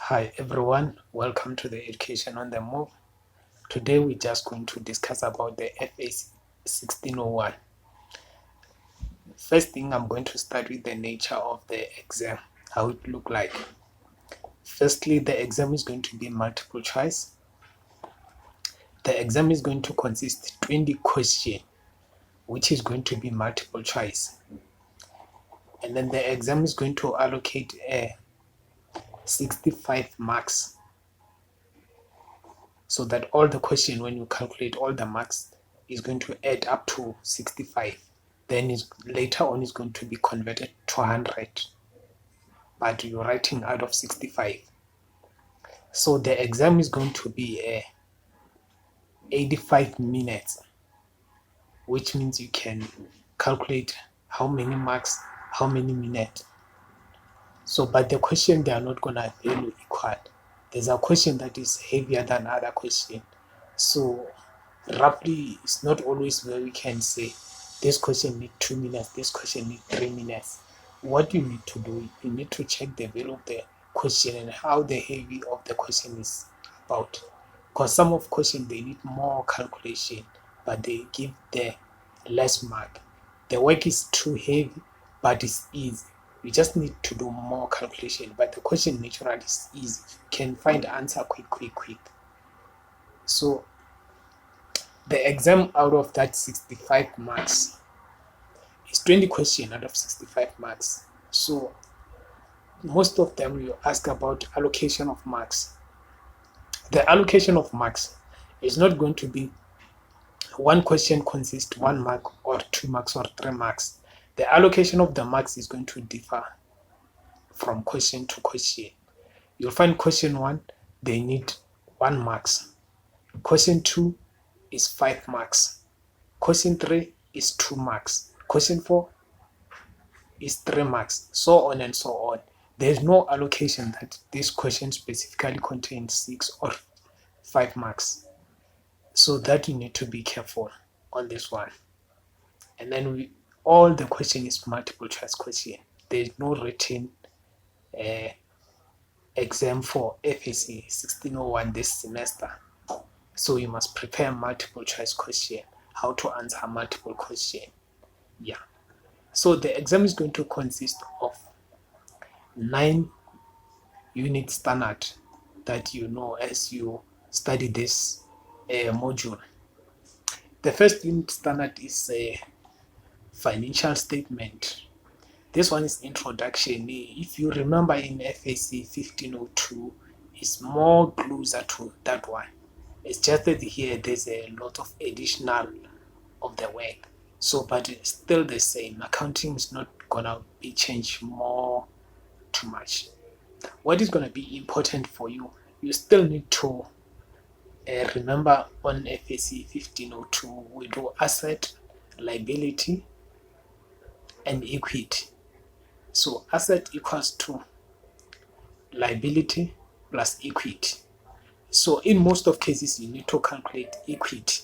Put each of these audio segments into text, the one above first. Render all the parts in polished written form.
Hi everyone, welcome to the Education on the Move. Today we're just going to discuss about the FAC1601. First thing, I'm going to start with the nature of the exam, how it look like. Firstly, the exam is going to be multiple choice. The exam is going to consist 20 questions, which is going to be multiple choice. And then the exam is going to allocate 65 marks, so that all the question, when you calculate all the marks, is going to add up to 65. Then later on is going to be converted to 100, but you're writing out of 65. So the exam is going to be 85 minutes, which means you can calculate how many marks, how many minutes. So, but the question, they are not going to value equal. There's a question that is heavier than other question. So roughly, it's not always where we can say this question need 2 minutes, this question need 3 minutes. What you need to do, you need to check the value of the question and how the heavy of the question is about. Because some of question, they need more calculation, but they give the less mark. The work is too heavy, but it's easy. You just need to do more calculation, but the question naturally is easy. You can find the answer quick. So the exam out of that 65 marks is 20 questions out of 65 marks. So most of them you ask about allocation of marks. The allocation of marks is not going to be one question consists 1 mark or 2 marks or 3 marks. The allocation of the marks is going to differ from question to question. You'll find question 1, they need 1 marks. Question 2 is 5 marks. Question 3 is 2 marks. Question 4 is 3 marks, so on and so on. There's no allocation that this question specifically contains 6 or 5 marks. So that you need to be careful on this one. And then all the question is multiple choice question. There's no written exam for FAC 1601 this semester. So you must prepare multiple choice question, how to answer multiple question. Yeah. So the exam is going to consist of 9 unit standard that you know as you study this module. The first unit standard is a financial statement. This one is introduction. If you remember in FAC 1502, it's more closer to that one. It's just that here there's a lot of additional of the work. So, but it's still the same. Accounting is not gonna be changed more too much. What is gonna be important for you? You still need to remember on FAC 1502 we do asset, liability, and equity. So asset equals to liability plus equity. So in most of cases you need to calculate equity,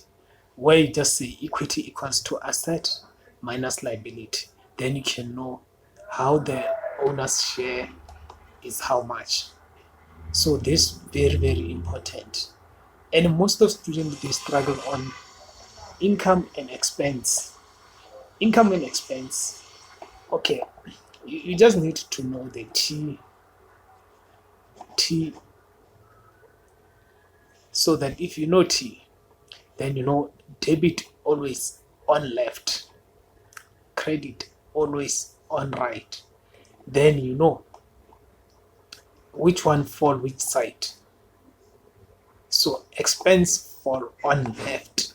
where you just say equity equals to asset minus liability. Then you can know how the owner's share is how much. So this very important. And most of students, they struggle on income and expense. Income and expense. Okay, you just need to know the T, so that if you know T, then you know debit always on left, credit always on right. Then you know which one fall which side. So expense fall on left.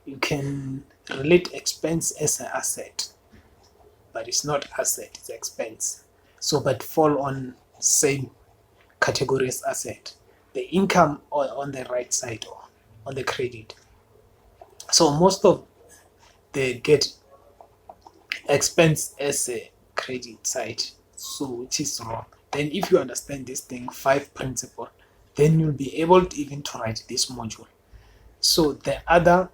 You can relate expense as an asset, but it's not asset, it's expense. So but fall on same category as asset. The income on the right side or on the credit. So most of they get expense as a credit side, so which is wrong. Then if you understand this thing, 5 principle, then you'll be able to even to write this module. So the other,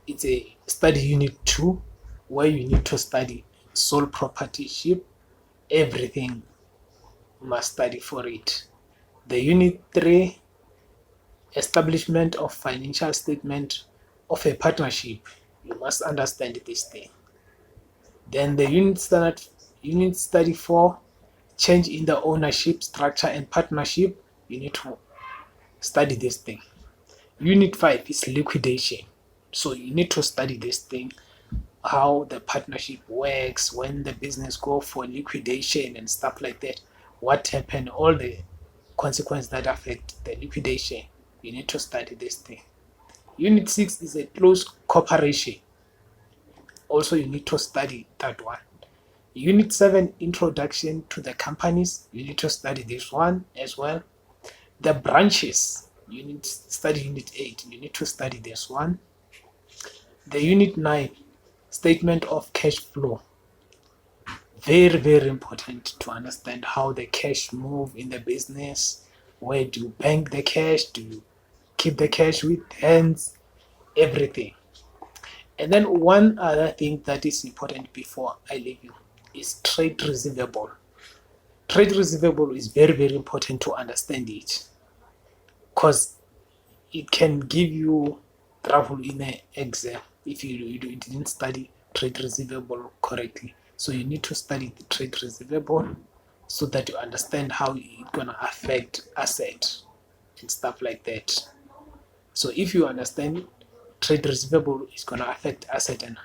it's a study unit 2, where you need to study sole proprietorship. Everything you must study for it. The Unit 3, establishment of financial statement of a partnership. You must understand this thing. Then the Unit Study 4, change in the ownership structure and partnership. You need to study this thing. Unit 5 is liquidation. So you need to study this thing, how the partnership works, when the business go for liquidation and stuff like that, what happened, all the consequences that affect the liquidation. You need to study this thing. Unit 6 is a close cooperation. Also, you need to study that one. Unit 7, introduction to the companies. You need to study this one as well. The branches, you need to study Unit 8. You need to study this one. The Unit 9, statement of cash flow. Very, very important to understand how the cash move in the business. Where do you bank the cash? Do you keep the cash with hands? Everything. And then one other thing that is important before I leave you is trade receivable. Trade receivable is very, very important to understand it, because it can give you trouble in an exam if you didn't study trade receivable correctly. So you need to study the trade receivable so that you understand how it's gonna affect asset and stuff like that. So if you understand trade receivable is gonna affect asset and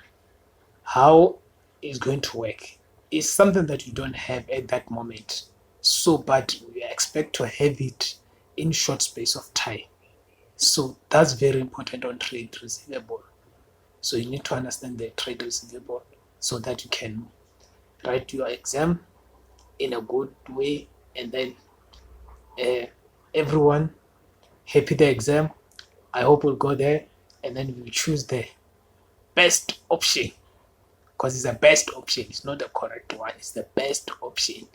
how it's going to work, it's something that you don't have at that moment. So, but we expect to have it in short space of time. So that's very important on trade receivable. So you need to understand the trade receivable so that you can write your exam in a good way, and then everyone happy the exam. I hope we'll go there, and then we'll choose the best option, because it's the best option. It's not the correct one. It's the best option,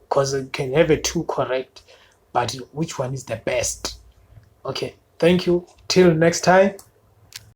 because you can have a two correct, but which one is the best? Okay, thank you. Till next time.